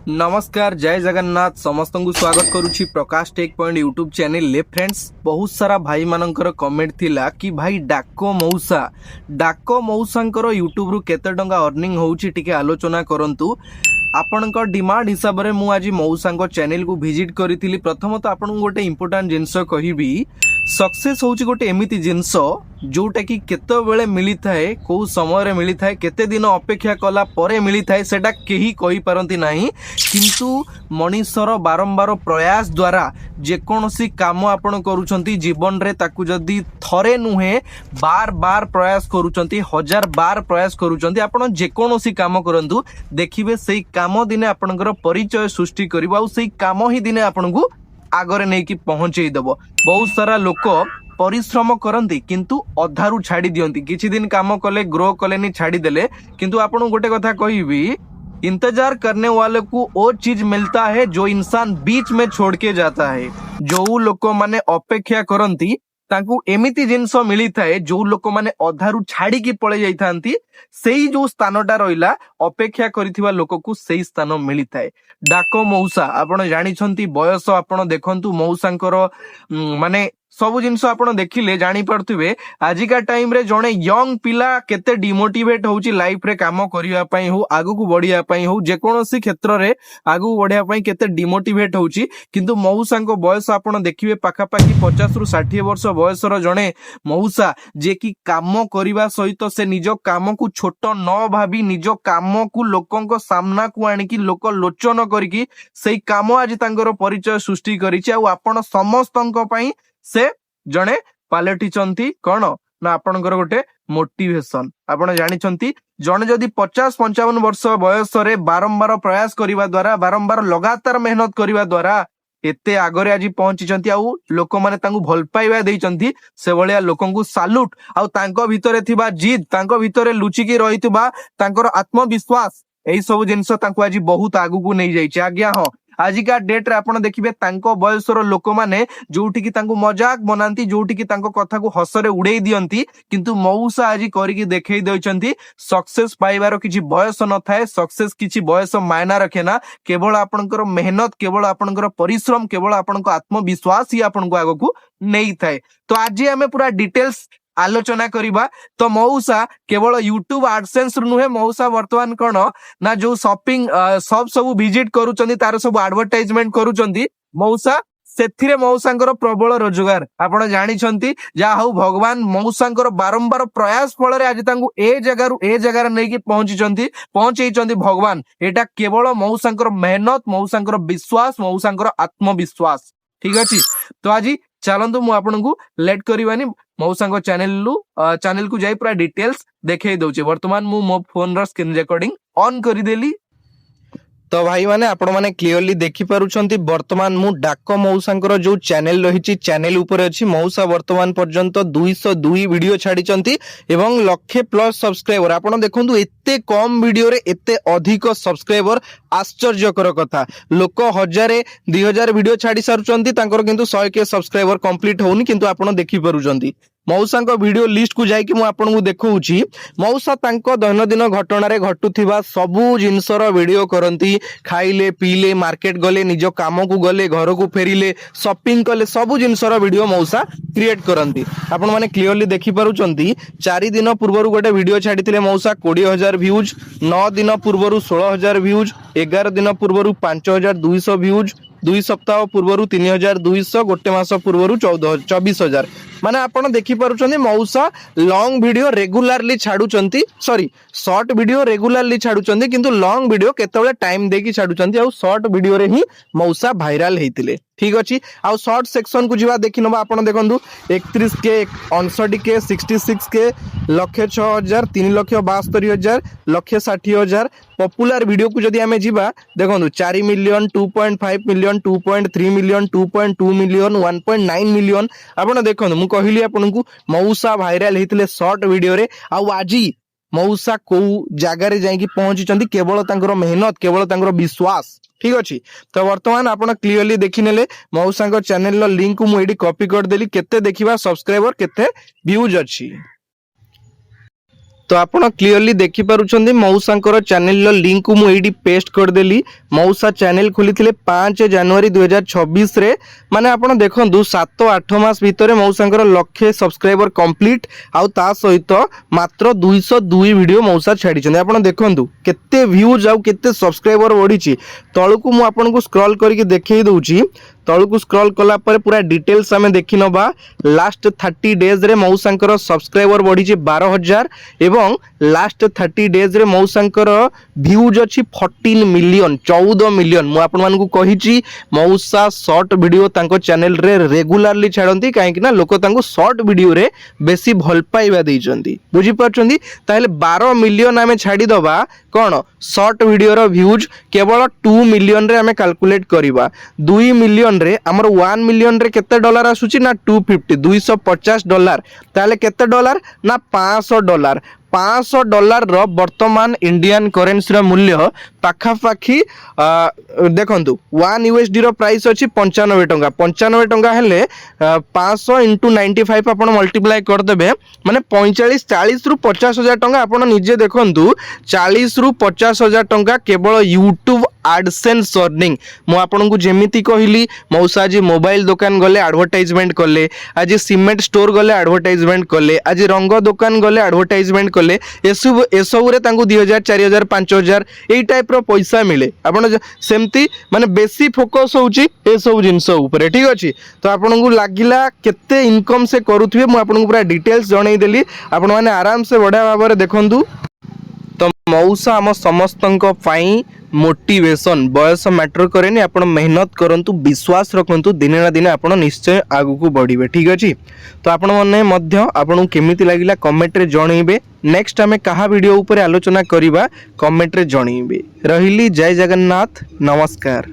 नमस्कार जय जगन्नाथ समस्त को स्वागत करुछि प्रकाश टेक पॉइंट यूट्यूब चैनल ले फ्रेंड्स। बहुत सारा भाई मानकर कमेंट थिला कि भाई डाको मौसा यूट्यूब रु केते टंका अर्निंग होउछि टिके आलोचना करंतु। आपनक डिमांड हिसाब रे मु आज मौसा चैनल को विजिट करी। प्रथम तो आपन गोटे इंपोर्टेंट जिनस कहबी सक्सेस होउछि गोटे एमिति जिनस जोटा कि केते बेले मिली थाए को समय रे मिली थाए केते दिन अपेक्षा कला परे मिली थाए सेटा केही कहि पारंती नाही। किंतु मनीषर बारंबार प्रयास द्वारा जेकोसी काम आपण करूछंती जीवन रे ताकू जदी थरे नुहे बार बार प्रयास करूछंती हजार बार प्रयास करूछंती आपण जेकोसी काम करंतु देखिबे सेही काम दिने आपणकर परिचय सृष्टि करबो आ सेही काम ही दिने आपणकू आगरे नै कि पहुंचेई देबो। बहुत सारा लोक परिश्रम करती किंतु अधारू छाड़ी दियंती किछि दिन काम कले ग्रो कलेनी छाड़ी देले। किंतु आपन गोटे कथा कहबी इंतजार करने वाले को वो चीज मिलता है जो इंसान बीच में छोड़ के जाता है। जो लोक माने अपेक्षा करती तांकू एमिति जिनस मिली थाए जो लोक माने अधारू छाड़ी की पळे जाई थांती सेही जो स्थानटा रहिला अपेक्षा करिथिबा लोक को सेही स्थान मिली थाए। डाको मौसा आपण जानि छंती बयस आपण देखंतु मौसांकर माने सब जिनस आपण देखिले जानी पड़थुबे आजिका टाइम रे जणे यंग पिला केते डिमोटिवेट होउची लाइफ रे काम करिया पई हो आगु को बढ़िया पई हो जेकोसी क्षेत्र रे आगु बढ़िया पई केते डिमोटिवेट होउची। किंतु मौसांको बयस आपण देखिबे पाखा पाखी 50 रु 60 वर्ष बयसर जणे मौसा जे कि काम करिवा सहित से निज काम को छोट न भाबी निज काम को लोकंको सामना को आनी कि लोक लोचन करिकी सेही काम आज तांकर परिचय सृष्टि करिछि। आ आपण समस्तंको पई से जणे पालटिचंती कौन ना आपणकर गोटे मोटिवेशन। आपण जानिछंती जणे जदि 50-55 वर्ष बयस रे बारंबार प्रयास करिवा द्वारा बारंबार लगातार मेहनत करिवा द्वारा एते आगरे आज पहुंचीचंती आउ लोक माने तांकू भल पाइबा देइचंती से भलिया लोकंकू सालूट। आउ तांको भितरे थिबा जिद तांको भितरे लुचिकी रहितबा तांकर आत्मविश्वास एई सब जिंस तांकू आज बहुत आगु को नै जाइछि। आज्ञा हां आजिका डेट रे आपण देखिबे तांको बयसर लोक माने जोठी की तांको मजाक बनांती जोठी की तांको कथा को हसरे उड़ेई दियंती किंतु मौसा आज करिकी देखै दैचंती सक्सेस पाइबार किछि बयस न थाए। सक्सेस किछि बयस मायना रखे ना केवल आपनकर मेहनत केवल आपनकर परिश्रम केवल आपनको आत्मविश्वास ही आपनको आगो को नै थाए। तो आज हमें पूरा डिटेल्स आलोचना करिबा। तो मौसा केवल यूट्यूब एडसेंस नुहे मौसा वर्तमान कोन ना जो शॉपिंग सब विजिट करूचंदी तार सब एडवर्टाइजमेंट करूचंदी मौसा सेथिरे मौसांकर प्रबल रोजगार आपण जानि छंती। जा हौ भगवान मौसांकर बारंबार प्रयास फल रे आज तांकू ए जगह नै कि पहुंचेइचंदी भगवान। एटा केवल मौसांकर मेहनत मौसांकर विश्वास मौसांकर आत्मविश्वास ठीक अछि। तो आज चलंतु मु आपनकू लेट करिवानी मौसांको चैनल को जाई पूरा डिटेल्स देखै दउचे। वर्तमान मु मो फोन रो स्क्रीन रिकॉर्डिंग ऑन करि देली। तो भाई माने आपण माने क्लियरली देखि पारुछंती वर्तमान मु डाको मौसांकर जो चैनल रहिछि चैनल ऊपर अछि मौसा वर्तमान पर्यंत 202 वीडियो छाडिचंती एवं 100+ सब्सक्राइबर। आपण देखंतु एते कम वीडियो रे एते अधिक सब्सक्राइबर आश्चर्यकर कथा। लोक 1000-2000 वीडियो छाडी सारुचंती तांकर किंतु 100K सब्सक्राइबर कंप्लीट होउनी किंतु आपण देखि पारुचंती। मौसा वीडियो लिस्ट को जाइए मुझे आपको देखौछि मौसा तांको दैनंदिन घटना रे घटुथिबा सबु जिनसर वीडियो करंती खाइले पीले मार्केट गले निज काम को गले घर को फेरिले शॉपिंग कले सबु जिनसर वीडियो मौसा क्रिएट करंती। आपण माने क्लियरली देखि पारुचंती 4 दिन पूर्व गोटे वीडियो छाड़ीथिले मौसा 20,000 व्यूज 9 दिन पूर्व 16,000 व्यूज 11 दिन पूर्व 5,200 व्यूज 2 सप्ताह पूर्व 3,200 गोटे मास पूर्व 24,000 माने आपण देखि पारुचंती मौसा लॉन्ग वीडियो रेगुलरली छाडुचंती सॉरी शॉर्ट वीडियो रेगुलरली छाडुचंती किंतु लॉन्ग वीडियो केतबेले टाइम देकी छाडुचंती आ शॉर्ट वीडियो रे ही मौसा वायरल हेतिले ठीक अछि। आ शॉर्ट सेक्शन को जीवा देखि नबा आपण देखंतु 31K 59K 66K 1,06,000 3,72,000 1,60,000 popular video को जदी हमें जीवा देखंतु 4 million 2.5 million 2.3 million 2.2 million 1.9 million. आपण देखंतु मु कहली आपनकू मौसा वायरल हेतिले शॉर्ट वीडियो रे। आ आजी मौसा को जगह रे जाई कि पहुंची केवल तांकर मेहनत केवल तांकर विश्वास ठीक अछि। तो वर्तमान आपण क्लियरली देखि नेले मौसा चैनल रो लिंक को मु एडी कॉपी कर देली केते देखिबा सब्सक्राइबर केते व्यूज अछि। तो आपण क्लीयरली देखि पारुछंदी मौसांकर चैनल लिंक को मु एडी पेस्ट कर देली। मौसा चैनल खोली 5 जनवरी 2026 रे माने आपण देखंतु 7-8 मास भितर मौसांकर लक्षे सब्सक्राइबर कंप्लीट आउ ता सहित मात्र 202 वीडियो मौसा छाडी छन। आपण देखंतु केते व्यूज आउ केते सब्सक्राइबर बढ़ी तळकू मु आपण को स्क्रॉल करके देखै दउची। तळकू स्क्रॉल कला पर पूरा डिटेल्स आमे देखि नबा। लास्ट 30 डेज रे मौसांकर सब्सक्राइबर बढ़ी 12,000 एवं लास्ट 30 डेज रे मौसांकर व्यूज अछि 14 मिलियन 14 मिलियन। मु आपण मानकू कहिची मौसा शॉर्ट वीडियो तांको चैनल रे रेगुलरली छाडंती काहे कि ना लोक तांको शॉर्ट वीडियो रे बेसी भल पाइबा देइचंती। बुझी पारचंती ताले 12 मिलियन आमे छाडी दबा कोन शॉर्ट वीडियो रो व्यूज केवल 2 मिलियन रे आमे कैलकुलेट करिबा। 2 मिलियन रे हमर 1 मिलियन रे केते डॉलर आसुची ना 250 250 डॉलर ताले केते डॉलर ना $500 $500 रो वर्तमान इंडियन करेंसी रो मूल्य पाखापाखी देखंतु 1 USD रो प्राइस अछि 95 टंका। 95 टंका हेले 500 × 95 आपण मल्टीप्लाई कर देबे माने 45 40 रु 50 हजार टंका। आपण निजे देखंतु 40 रु 50 हजार टंका केवल यूट्यूब एडसेंस अर्निंग। मु आपण को जेमिति कहिली मौसा जी मोबाइल दुकान गले एडवर्टाइजमेंट कले, आज सीमेंट स्टोर गले एडवर्टाइजमेंट कले, आज रंग दुकान गले एडवर्टाइजमेंट कले, एसबू रे तांको 2000 4000 5000 एई टाइप रो पैसा मिले। आपण सेमती माने बेसी फोकस होउची ए सब जिंस ऊपर। ठीक अछि तो आपण को लागिला केते इनकम से करूथबे मु आपण को पूरा डिटेल्स जणाई देली। आपण माने आराम से बढा भाबरे देखंतु। तो मौसा आम समस्तंक पाई मोटिवेशन बयस मैटर करेनि। आपण मेहनत करंतु विश्वास रखंतु दिने ना दिने आपण निश्चय आगु को बढ़िबे। ठीक अछि तो आपण माने मध्य आपण केमिति लागिला कमेंट रे जणाइबे। नेक्स्ट हमें कहा वीडियो ऊपर आलोचना करिबा कमेंट रे जणाइबे। रहिली जय जगन्नाथ नमस्कार।